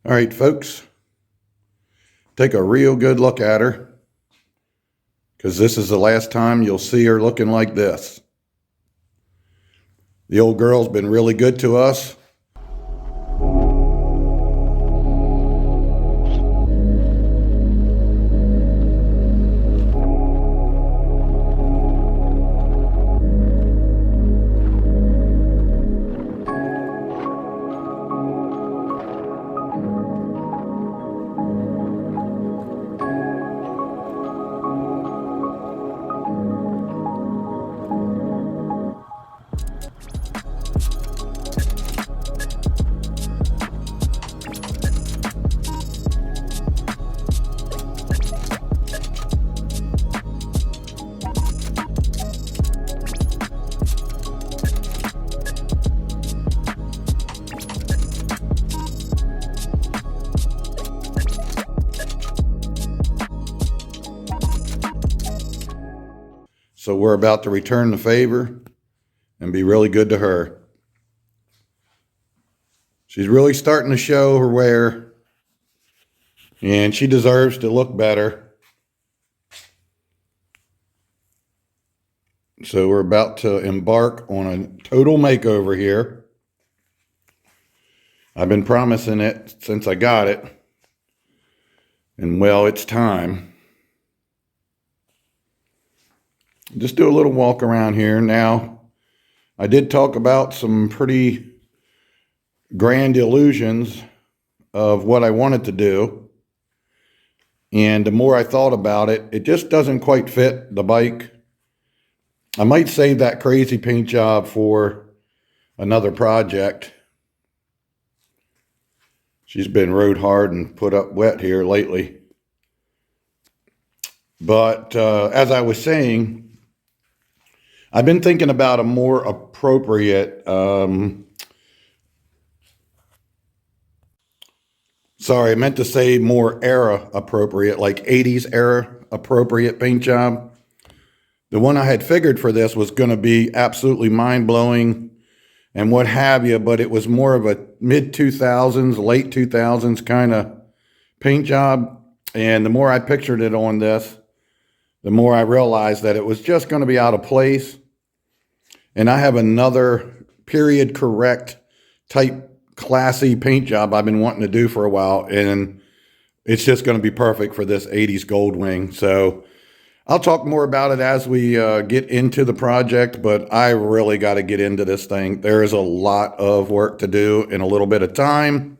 All right, folks, take a real good look at her, because this is the last time you'll see her looking like this. The old girl's been really good to us. So we're about to return the favor and be really good to her. She's really starting to show her wear, and she deserves to look better. So we're about to embark on a total makeover here. I've been promising it since I got it. And well, it's time. Just do a little walk around here. Now, I did talk about some pretty grand illusions of what I wanted to do. And the more I thought about it, it just doesn't quite fit the bike. I might save that crazy paint job for another project. She's been rode hard and put up wet here lately. But as I was saying, I've been thinking about a more appropriate, sorry, I meant to say more era appropriate, like 80s era appropriate paint job. The one I had figured for this was going to be absolutely mind-blowing and what have you, but it was more of a mid-2000s, late 2000s kind of paint job. And the more I pictured it on this, the more I realized that it was just going to be out of place. And I have another period correct type classy paint job I've been wanting to do for a while, and it's just going to be perfect for this 80s Goldwing. So I'll talk more about it as we get into the project, but I really got to get into this thing. There is a lot of work to do in a little bit of time,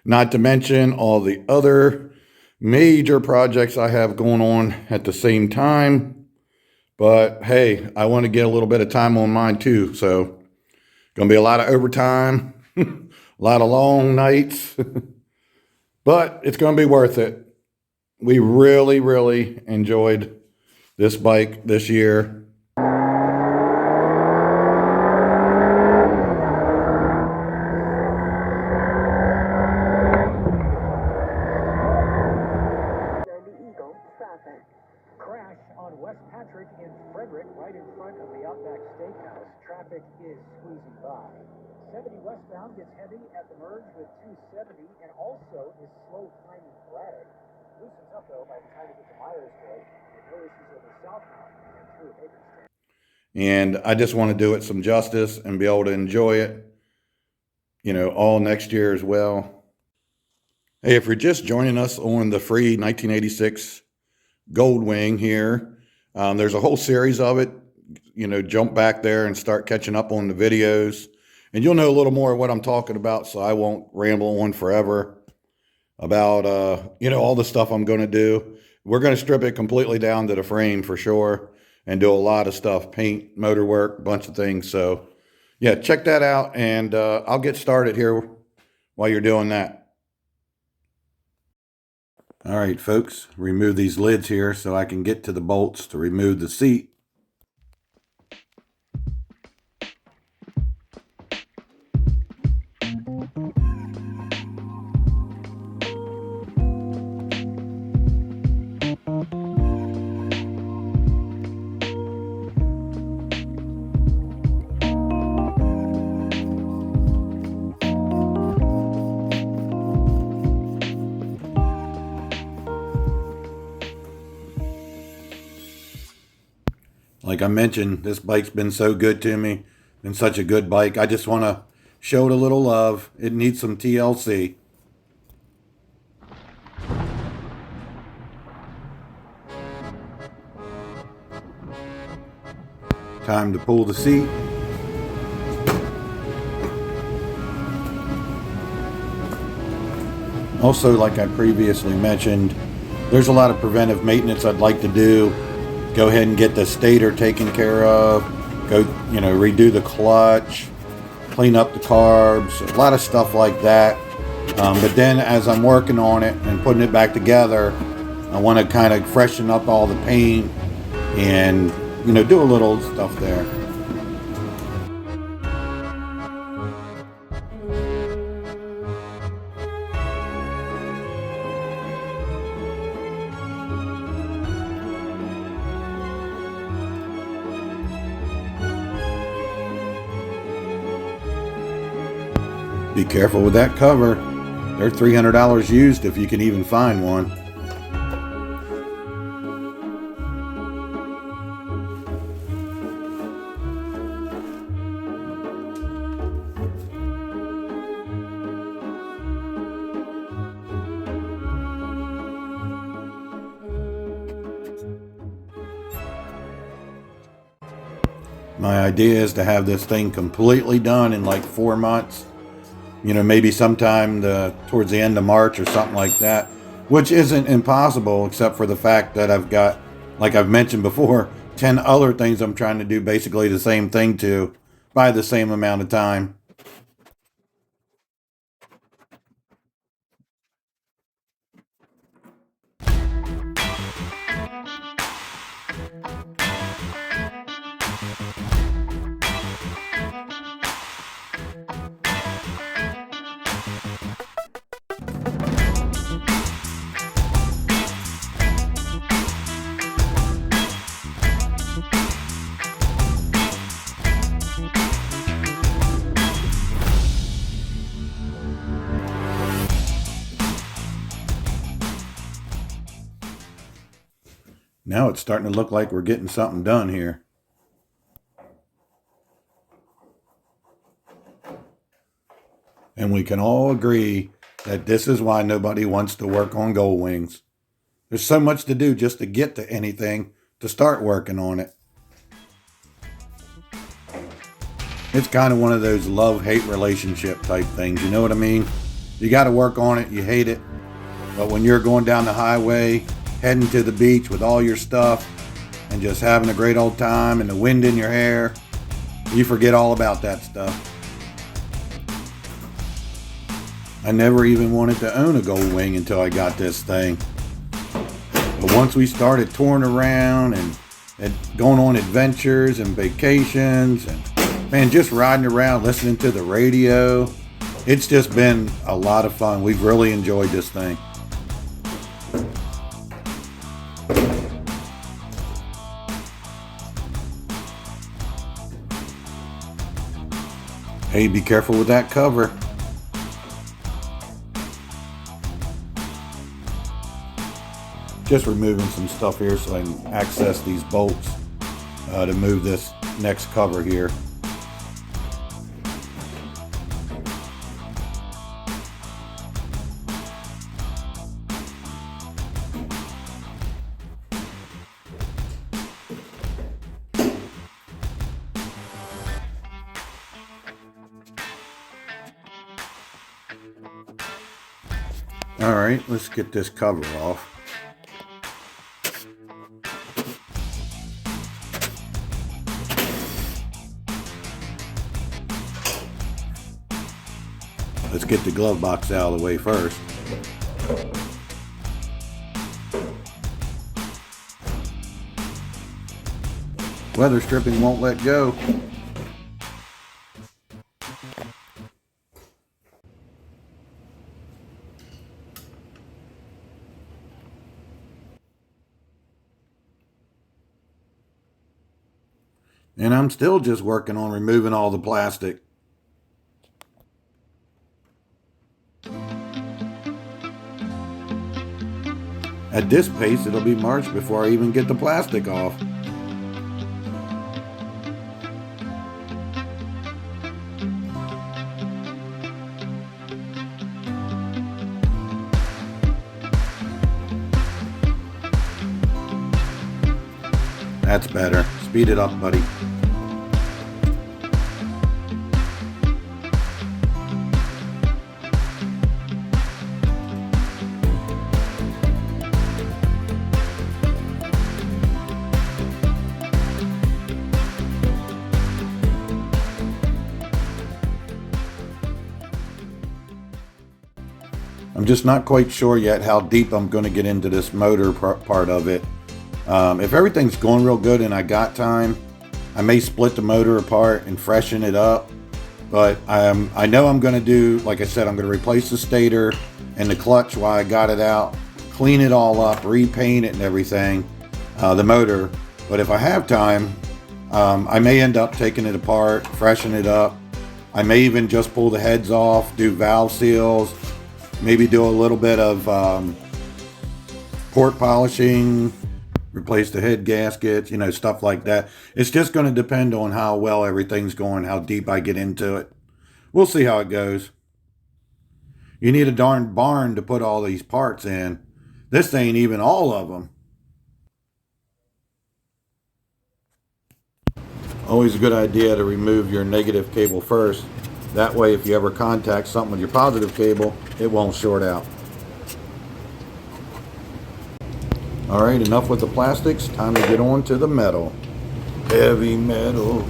not to mention all the other major projects I have going on at the same time. But hey, I want to get a little bit of time on mine too. So going to be a lot of overtime, a lot of long nights, but it's going to be worth it. We really, really enjoyed this bike this year. Crash on West Patrick in Frederick, right in front of the Outback Steakhouse. Traffic is squeezing by. 70 westbound gets heavy at the merge with 270 and also is slow climbing Braddock. Loosens up though by the time it gets to Myersville. No issues over southbound and through Hagerstown. And I just want to do it some justice and be able to enjoy it, you know, all next year as well. Hey, if you're just joining us on the free 1986 Goldwing here, there's a whole series of it. You know, jump back there and start catching up on the videos, and you'll know a little more of what I'm talking about, so I won't ramble on forever about, you know, all the stuff I'm going to do. We're going to strip it completely down to the frame for sure and do a lot of stuff, paint, motor work, a bunch of things. So yeah, check that out, and I'll get started here while you're doing that. All right, folks, remove these lids here so I can get to the bolts to remove the seat. Like I mentioned, this bike's been so good to me. Been such a good bike. I just want to show it a little love. It needs some TLC. Time to pull the seat. Also, like I previously mentioned, there's a lot of preventive maintenance I'd like to do. Go ahead and get the stator taken care of. Go, redo the clutch, clean up the carbs, a lot of stuff like that. But then as I'm working on it and putting it back together, I want to kind of freshen up all the paint and, do a little stuff there. Be careful with that cover. They're $300 used if you can even find one. My idea is to have this thing completely done in like 4 months. Maybe sometime towards the end of March or something like that, which isn't impossible except for the fact that I've got, like I've mentioned before, 10 other things I'm trying to do basically the same thing to by the same amount of time. Now it's starting to look like we're getting something done here. And we can all agree that this is why nobody wants to work on Goldwings. There's so much to do just to get to anything to start working on it. It's kind of one of those love-hate relationship type things, you know what I mean? You got to work on it, you hate it. But when you're going down the highway, heading to the beach with all your stuff and just having a great old time and the wind in your hair, you forget all about that stuff. I never even wanted to own a Goldwing until I got this thing. But once we started touring around and going on adventures and vacations and, man, just riding around listening to the radio, it's just been a lot of fun. We've really enjoyed this thing. Hey, be careful with that cover. Just removing some stuff here so I can access these bolts to move this next cover here. All right, let's get this cover off. Let's get the glove box out of the way first. Weather stripping won't let go. And I'm still just working on removing all the plastic. At this pace, it'll be March before I even get the plastic off. That's better. Speed it up, buddy. I'm just not quite sure yet how deep I'm going to get into this motor part of it. If everything's going real good and I got time, I may split the motor apart and freshen it up. But I know I'm going to do, like I said, I'm going to replace the stator and the clutch while I got it out, clean it all up, repaint it and everything, the motor. But if I have time, I may end up taking it apart, freshen it up. I may even just pull the heads off, do valve seals, maybe do a little bit of port polishing, replace the head gaskets, you know, stuff like that. It's just going to depend on how well everything's going, how deep I get into it. We'll see how it goes. You need a darn barn to put all these parts in. This ain't even all of them. Always a good idea to remove your negative cable first. That way, if you ever contact something with your positive cable, it won't short out. All right, enough with the plastics. Time to get on to the metal. Heavy metal.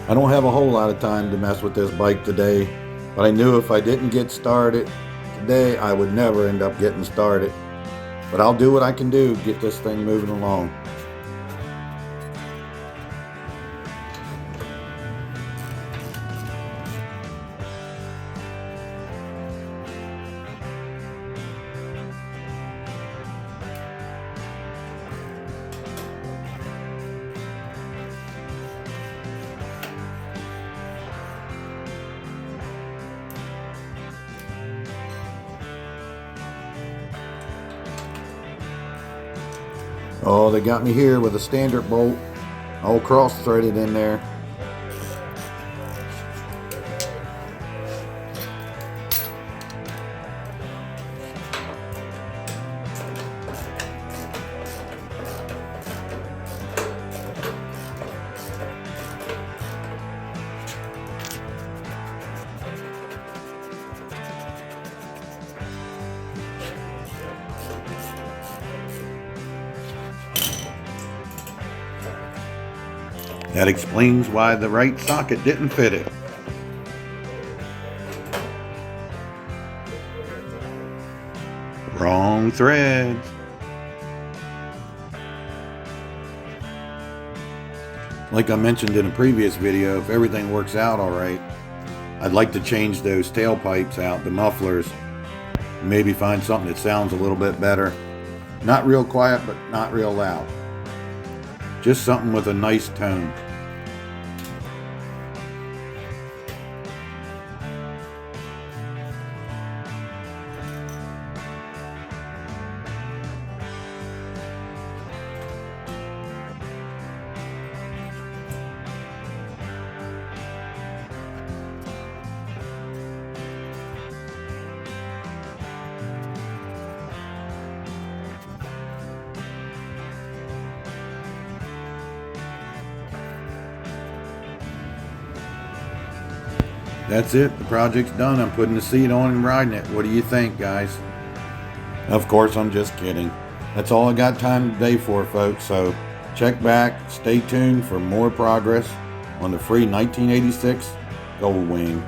I don't have a whole lot of time to mess with this bike today, but I knew if I didn't get started today, I would never end up getting started. But I'll do what I can do to get this thing moving along. Oh, they got me here with a standard bolt, all cross-threaded in there. That explains why the right socket didn't fit it. Wrong threads. Like I mentioned in a previous video, if everything works out alright, I'd like to change those tailpipes out, the mufflers. Maybe find something that sounds a little bit better. Not real quiet, but not real loud. Just something with a nice tone. That's it. The project's done. I'm putting the seat on and riding it. What do you think, guys? Of course, I'm just kidding. That's all I got time today for, folks. So check back. Stay tuned for more progress on the free 1986 Goldwing.